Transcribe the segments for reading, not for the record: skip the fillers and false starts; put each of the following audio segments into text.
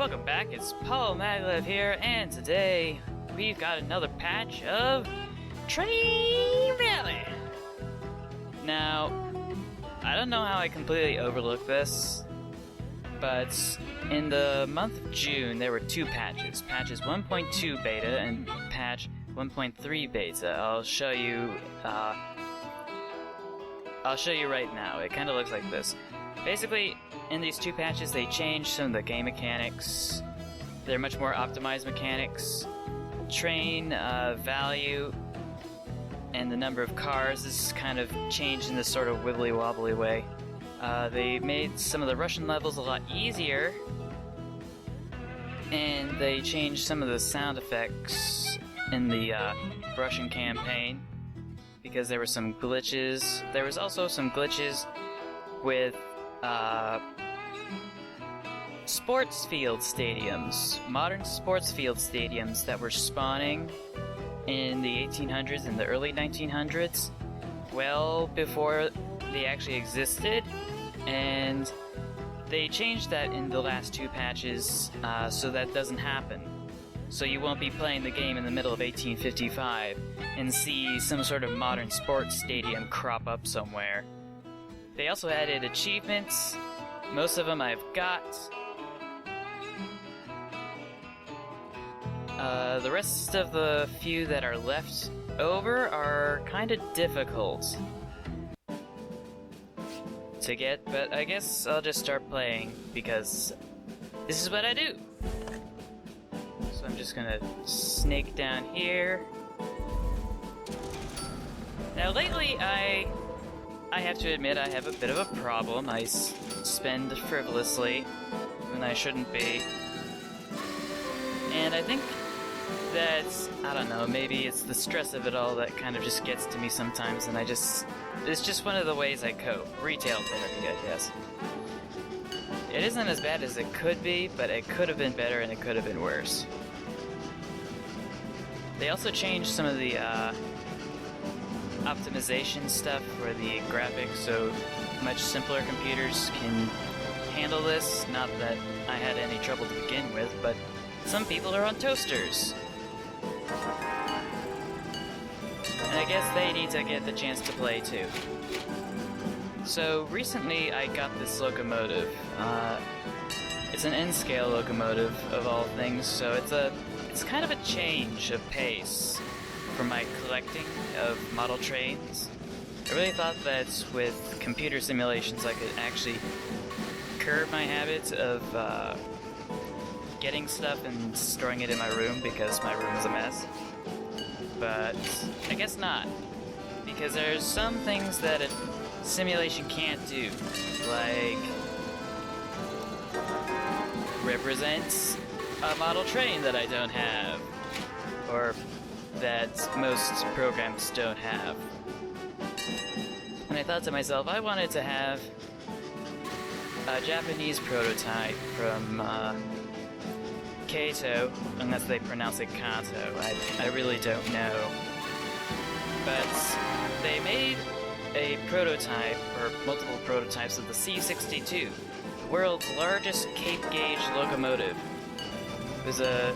Welcome back, it's Paul Maglev here, and today we've got another patch of Train Valley. Now, I don't know how I completely overlooked this, but in the month of June there were two patches. Patches 1.2 beta and patch 1.3 beta. I'll show you right now. It kind of looks like this. Basically, in these two patches, they changed some of the game mechanics. They're much more optimized mechanics. Train value and the number of cars is kind of changed in this sort of wibbly-wobbly way. They made some of the Russian levels a lot easier, and they changed some of the sound effects in the Russian campaign because there were some glitches. There was also some glitches with sports field stadiums, modern sports field stadiums that were spawning in the 1800s and the early 1900s, well before they actually existed, and they changed that in the last two patches so that doesn't happen. So you won't be playing the game in the middle of 1855 and see some sort of modern sports stadium crop up somewhere. They also added achievements. Most of them I've got. The rest of the few that are left over are kind of difficult to get, but I guess I'll just start playing because this is what I do. So I'm just gonna snake down here. Now lately I have to admit I have a bit of a problem. I spend frivolously when I shouldn't be. And I think that, I don't know, maybe it's the stress of it all that kind of just gets to me sometimes, and it's just one of the ways I cope. Retail therapy, I guess. It isn't as bad as it could be, but it could have been better and it could have been worse. They also changed some of the optimization stuff for the graphics, so much simpler computers can handle this. Not that I had any trouble to begin with, but some people are on toasters. And I guess they need to get the chance to play too. So recently I got this locomotive. It's an N-scale locomotive of all things, so it's kind of a change of pace for my collecting of model trains. I really thought that with computer simulations I could actually curb my habits of getting stuff and storing it in my room because my room is a mess. But I guess not, because there's some things that a simulation can't do, like represent a model train that I don't have, or that most programs don't have. And I thought to myself, I wanted to have a Japanese prototype from Kato, unless they pronounce it Kato, I really don't know. But they made a prototype, or multiple prototypes, of the C62, the world's largest Cape gauge locomotive. It was a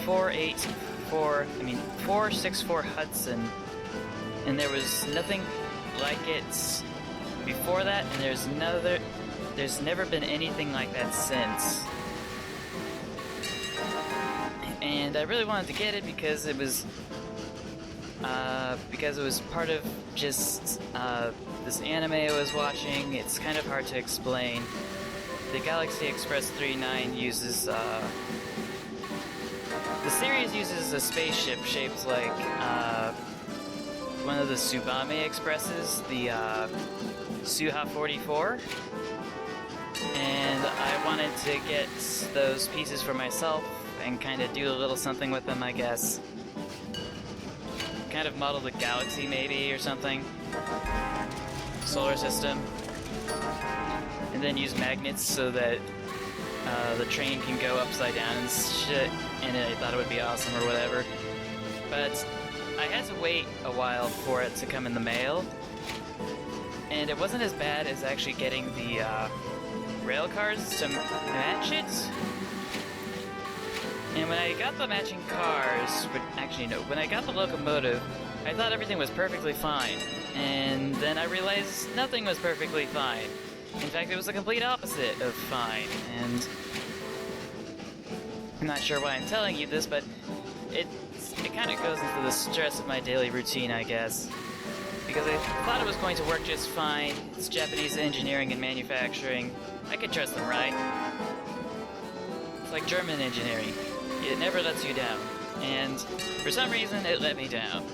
464 Hudson, and there was nothing like it before that, and there's never been anything like that since. And I really wanted to get it because it was part of just this anime I was watching. It's kind of hard to explain. The Galaxy Express 39 uses the series uses a spaceship shaped like one of the Tsubame Expresses, the Suha 44. And I wanted to get those pieces for myself and kind of do a little something with them, I guess. Kind of model the galaxy, maybe, or something. Solar system. And then use magnets so that the train can go upside down and shit, and I thought it would be awesome or whatever. But I had to wait a while for it to come in the mail, and it wasn't as bad as actually getting the rail cars to match it. And when I got the matching cars, actually no, when I got the locomotive, I thought everything was perfectly fine. And then I realized nothing was perfectly fine. In fact, it was the complete opposite of fine. And I'm not sure why I'm telling you this, but it kind of goes into the stress of my daily routine, I guess. Because I thought it was going to work just fine. It's Japanese engineering and manufacturing. I could trust them, right? It's like German engineering. It never lets you down. And for some reason, it let me down.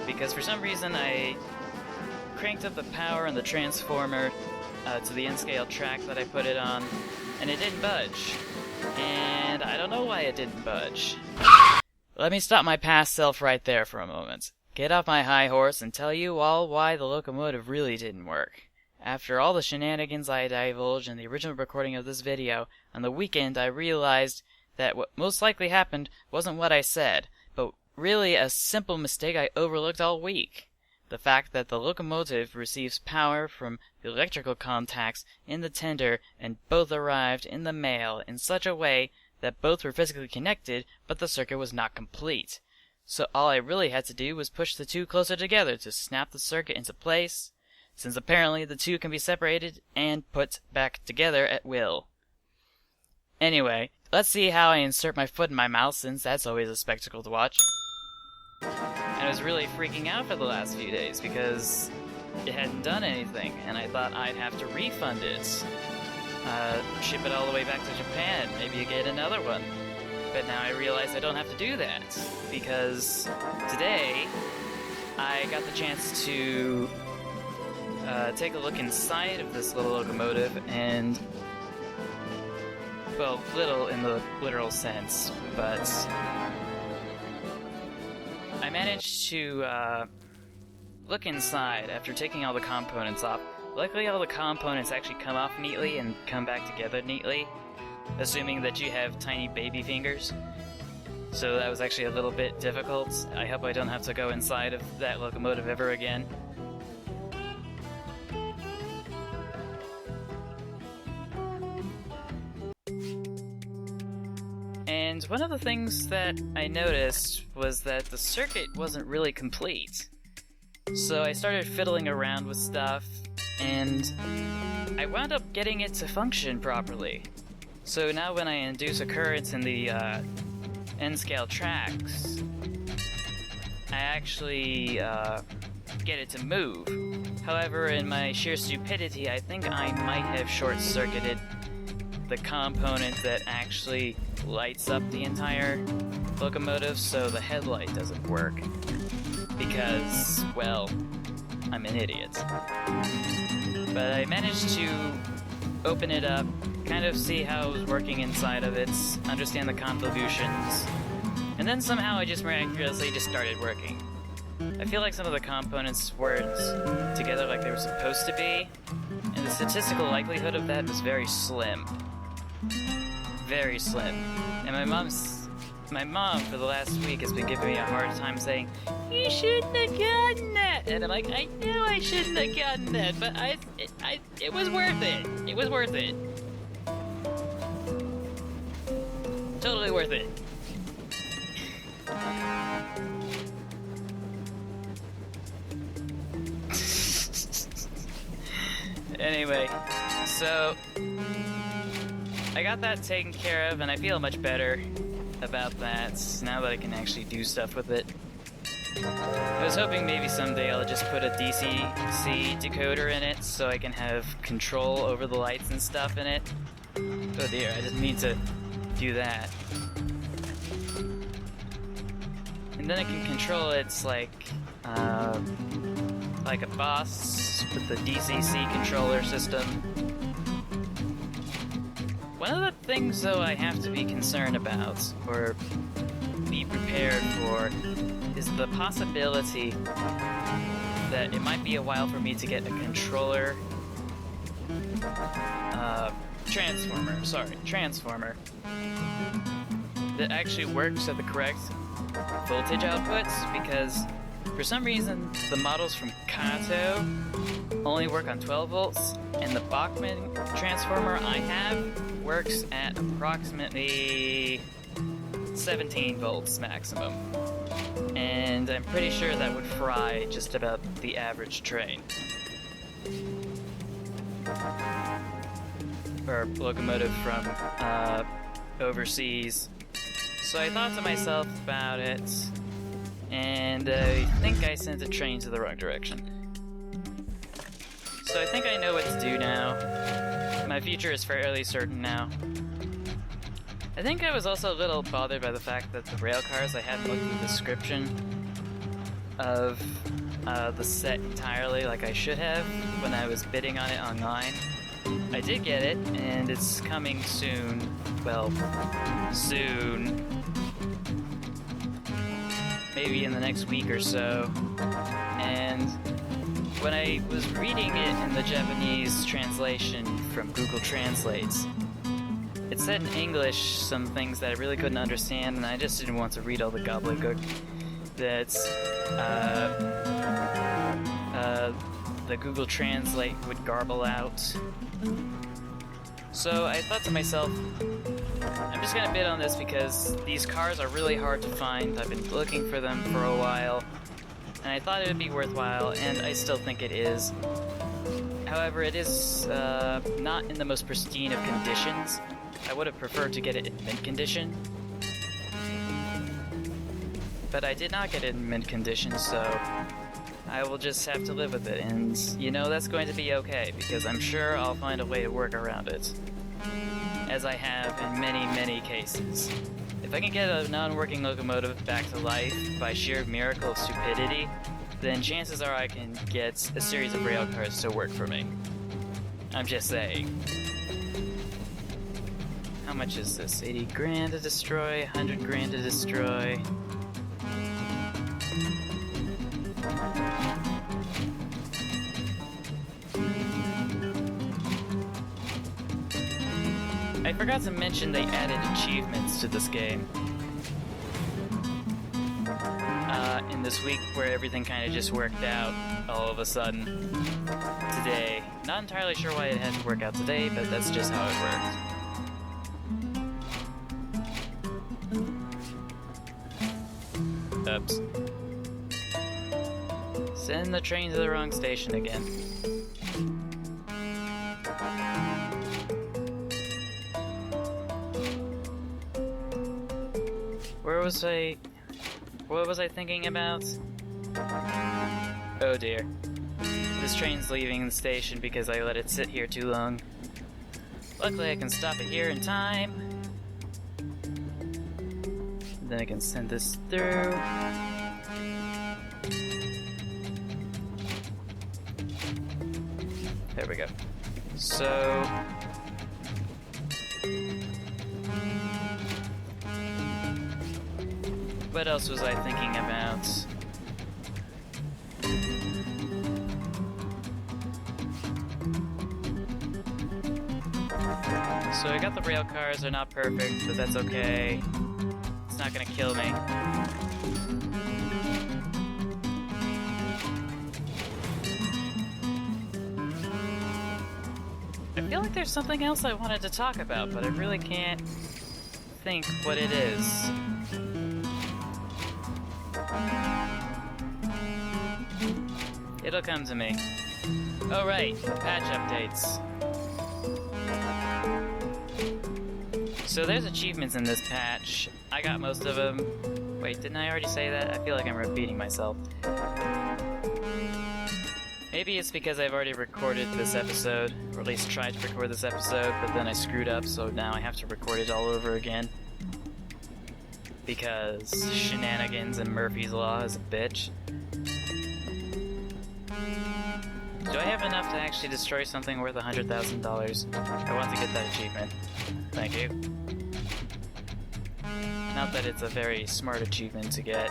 Because for some reason, I cranked up the power on the transformer to the N-scale track that I put it on, and it didn't budge. And I don't know why it didn't budge. Let me stop my past self right there for a moment. Get off my high horse and tell you all why the locomotive really didn't work. After all the shenanigans I divulged in the original recording of this video, on the weekend I realized that what most likely happened wasn't what I said, but really a simple mistake I overlooked all week. The fact that the locomotive receives power from the electrical contacts in the tender and both arrived in the mail in such a way that both were physically connected, but the circuit was not complete. So all I really had to do was push the two closer together to snap the circuit into place, since apparently the two can be separated and put back together at will. Anyway, let's see how I insert my foot in my mouth, since that's always a spectacle to watch. I was really freaking out for the last few days because it hadn't done anything, and I thought I'd have to refund it. Ship it all the way back to Japan, maybe get another one. But now I realize I don't have to do that, because today I got the chance to take a look inside of this little locomotive, and, well, little in the literal sense, but I managed to look inside after taking all the components off. Luckily, all the components actually come off neatly and come back together neatly, assuming that you have tiny baby fingers. So that was actually a little bit difficult. I hope I don't have to go inside of that locomotive ever again. And one of the things that I noticed was that the circuit wasn't really complete. So I started fiddling around with stuff, and I wound up getting it to function properly. So now when I induce a current in the N-scale tracks, I actually get it to move. However, in my sheer stupidity, I think I might have short-circuited the component that actually lights up the entire locomotive, so the headlight doesn't work. Because, well, I'm an idiot. But I managed to open it up, kind of see how it was working inside of it, understand the convolutions, and then somehow it just miraculously just started working. I feel like some of the components weren't together like they were supposed to be, and the statistical likelihood of that was very slim. Very slim. And my mom for the last week has been giving me a hard time saying, "You shouldn't have gotten that." And I'm like, I know I shouldn't have gotten that, but it was worth it. It was worth it. Totally worth it. Anyway, so I got that taken care of, and I feel much better about that now that I can actually do stuff with it. I was hoping maybe someday I'll just put a DCC decoder in it so I can have control over the lights and stuff in it. Oh dear, I just need to do that. And then I can control it like a boss with the DCC controller system. One of the things, though, I have to be concerned about, or be prepared for, is the possibility that it might be a while for me to get a controller, transformer, that actually works at the correct voltage outputs, because for some reason the models from Kato only work on 12 volts, and the Bachmann transformer I have works at approximately 17 volts maximum. And I'm pretty sure that would fry just about the average train. Or locomotive from overseas. So I thought to myself about it, and I think I sent a train to the wrong direction. So I think I know what to do now. My future is fairly certain now. I think I was also a little bothered by the fact that the rail cars, I hadn't looked at the description of the set entirely like I should have when I was bidding on it online. I did get it, and it's coming soon. Well, soon. Maybe in the next week or so. And when I was reading it in the Japanese translation from Google Translates, it said in English some things that I really couldn't understand, and I just didn't want to read all the gobbledygook that the Google Translate would garble out. So I thought to myself, I'm just gonna bid on this because these cars are really hard to find. I've been looking for them for a while, and I thought it would be worthwhile, and I still think it is. However, it is not in the most pristine of conditions. I would have preferred to get it in mint condition, but I did not get it in mint condition, so I will just have to live with it, and you know, that's going to be okay, because I'm sure I'll find a way to work around it, as I have in many, many cases. If I can get a non-working locomotive back to life by sheer miracle of stupidity, then chances are I can get a series of rail cars to work for me. I'm just saying. How much is this? 80 grand to destroy, 100 grand to destroy. I forgot to mention they added achievements to this game. In this week where everything kind of just worked out all of a sudden today. Not entirely sure why it had to work out today, but that's just how it worked. Oops. Send the train to the wrong station again. What was I thinking about? Oh dear. This train's leaving the station because I let it sit here too long. Luckily I can stop it here in time. Then I can send this through. There we go. So... what else was I thinking about? So I got the rail cars, they're not perfect, but that's okay. It's not gonna kill me. I feel like there's something else I wanted to talk about, but I really can't think what it is. It'll come to me. Oh right, patch updates. So there's achievements in this patch. I got most of them. Wait, didn't I already say that? I feel like I'm repeating myself. Maybe it's because I've already recorded this episode, or at least tried to record this episode, but then I screwed up, so now I have to record it all over again. Because shenanigans and Murphy's Law is a bitch. Do I have enough to actually destroy something worth $100,000? I want to get that achievement. Thank you. Not that it's a very smart achievement to get.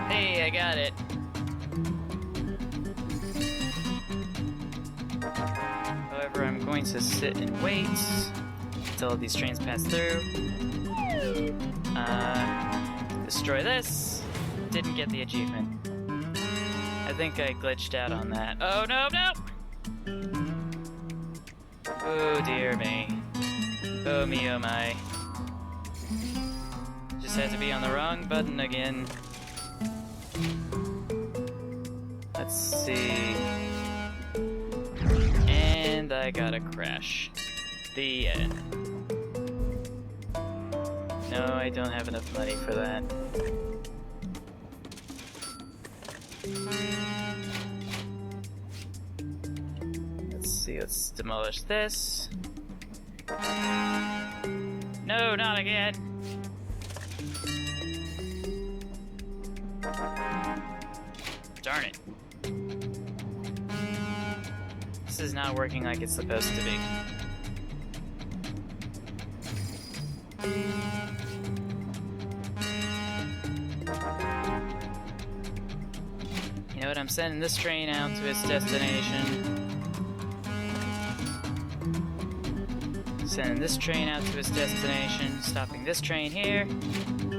Hey, I got it. However, I'm going to sit and wait until these trains pass through. Destroy this. Didn't get the achievement. I think I glitched out on that. Oh, no, no! Oh, dear me. Oh, me, oh, my. Just had to be on the wrong button again. Let's see. And I got a crash. The end. No, I don't have enough money for that. Let's see, let's demolish this. No, not again! Darn it. This is not working like it's supposed to be. You know what, I'm sending this train out to its destination. Sending this train out to its destination. Stopping this train here.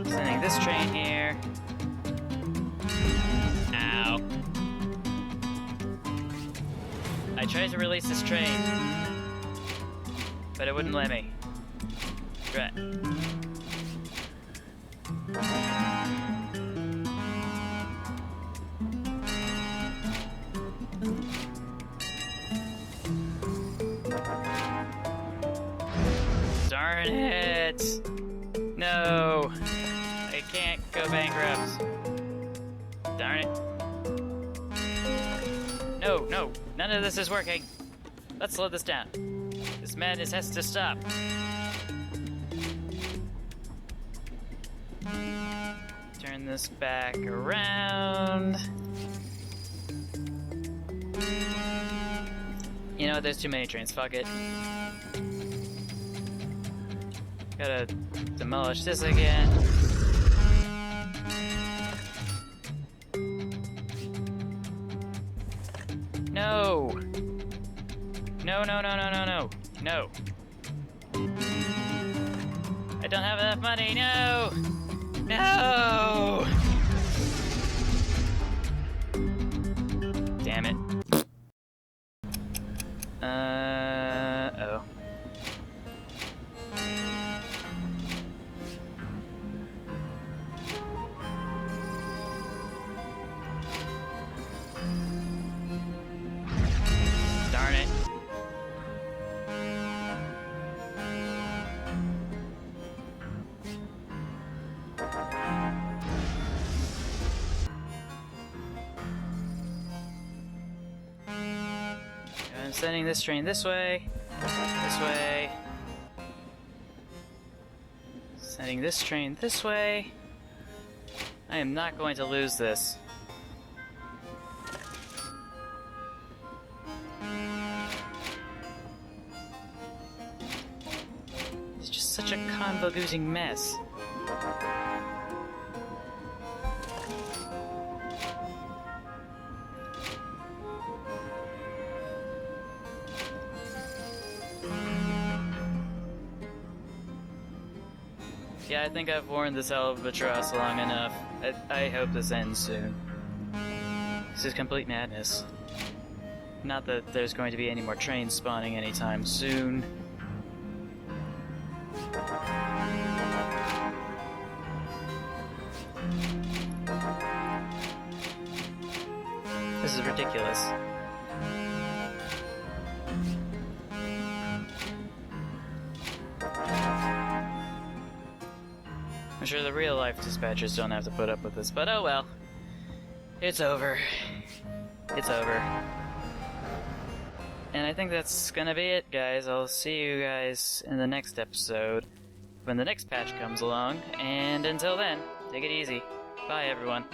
Sending this train here. Ow. I tried to release this train, but it wouldn't let me. Drat. Darn it! No! I can't go bankrupt. Darn it. No, no, none of this is working. Let's slow this down. This madness has to stop. Turn this back around. You know, there's too many trains, fuck it. Gotta demolish this again. No! No, no, no, no, no, no. No. I don't have enough money, no! No! Damn it. Oh. Darn it. I'm sending this train this way. This way. Sending this train this way. I am not going to lose this. It's just such a convoluting mess. Yeah, I think I've worn this albatross long enough. I hope this ends soon. This is complete madness. Not that there's going to be any more trains spawning anytime soon. This is ridiculous. I'm sure the real-life dispatchers don't have to put up with this, but oh well. It's over. It's over. And I think that's gonna be it, guys. I'll see you guys in the next episode when the next patch comes along, and until then, take it easy. Bye, everyone.